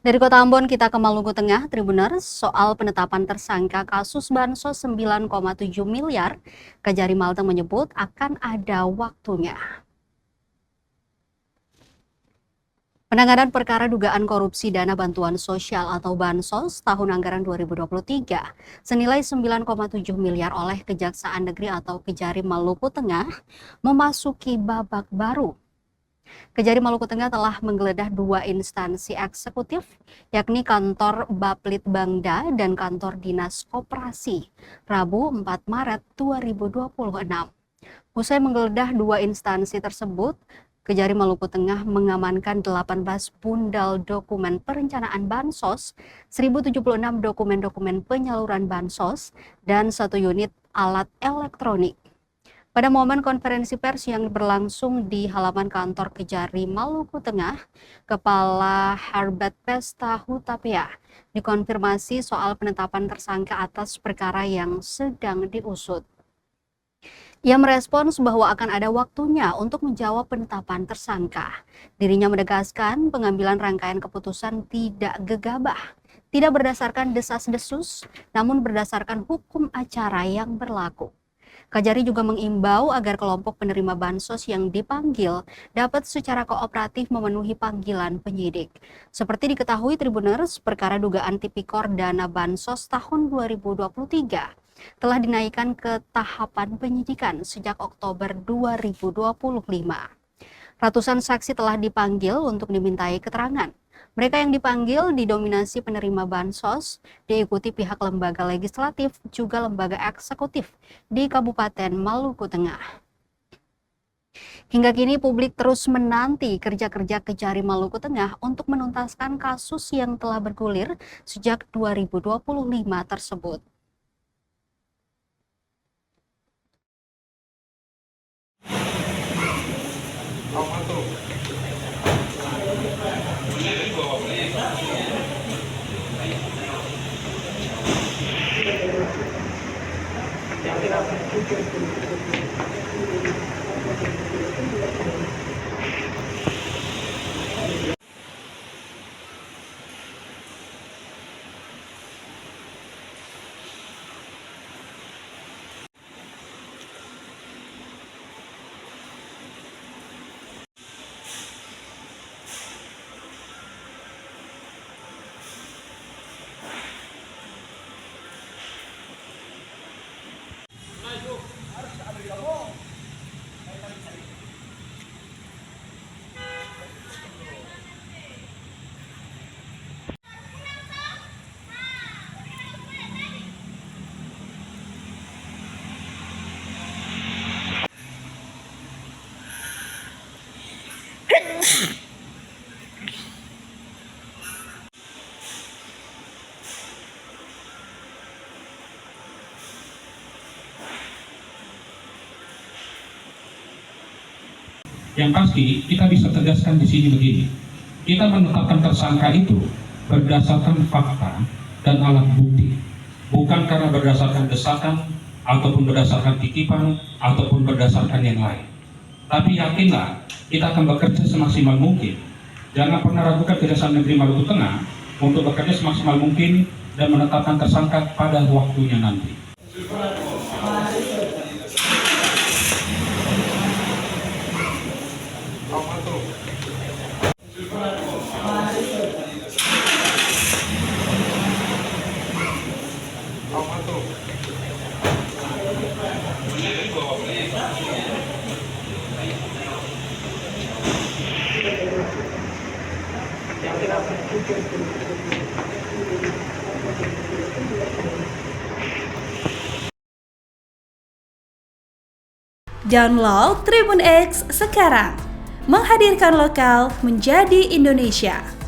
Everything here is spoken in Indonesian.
Dari Kota Ambon kita ke Maluku Tengah, Tribuners, soal penetapan tersangka kasus Bansos 9,7 miliar, Kejari Malteng menyebut akan ada waktunya. Penanganan perkara dugaan korupsi dana bantuan sosial atau Bansos tahun anggaran 2023 senilai 9,7 miliar oleh Kejaksaan Negeri atau Kejari Maluku Tengah memasuki babak baru. Kejari Maluku Tengah telah menggeledah dua instansi eksekutif, yakni kantor Baplitbangda dan kantor Dinas Koperasi, Rabu 4 Maret 2026. Usai menggeledah dua instansi tersebut, Kejari Maluku Tengah mengamankan 18 bundal dokumen perencanaan Bansos, 1076 dokumen-dokumen penyaluran Bansos, dan 1 unit alat elektronik. Pada momen konferensi pers yang berlangsung di halaman kantor Kejari Maluku Tengah, Kepala Harbat Pesta Hutapea dikonfirmasi soal penetapan tersangka atas perkara yang sedang diusut. Ia merespons bahwa akan ada waktunya untuk menjawab penetapan tersangka. Dirinya menegaskan pengambilan rangkaian keputusan tidak gegabah, tidak berdasarkan desas-desus, namun berdasarkan hukum acara yang berlaku. Kejari juga mengimbau agar kelompok penerima Bansos yang dipanggil dapat secara kooperatif memenuhi panggilan penyidik. Seperti diketahui Tribuners, perkara dugaan tipikor dana Bansos tahun 2023 telah dinaikkan ke tahapan penyidikan sejak Oktober 2025. Ratusan saksi telah dipanggil untuk dimintai keterangan. Mereka yang dipanggil didominasi penerima Bansos, diikuti pihak lembaga legislatif juga lembaga eksekutif di Kabupaten Maluku Tengah. Hingga kini publik terus menanti kerja-kerja Kejari Maluku Tengah untuk menuntaskan kasus yang telah bergulir sejak 2025 tersebut. Yang pasti kita bisa tegaskan di sini begini, kita menetapkan tersangka itu berdasarkan fakta dan alat bukti, bukan karena berdasarkan desakan ataupun berdasarkan titipan ataupun berdasarkan yang lain. Tapi yakinlah kita akan bekerja semaksimal mungkin. Jangan pernah ragukan Kejaksaan Negeri Maluku Tengah untuk bekerja semaksimal mungkin dan menetapkan tersangka pada waktunya nanti. Download Tribun X sekarang, menghadirkan lokal menjadi Indonesia.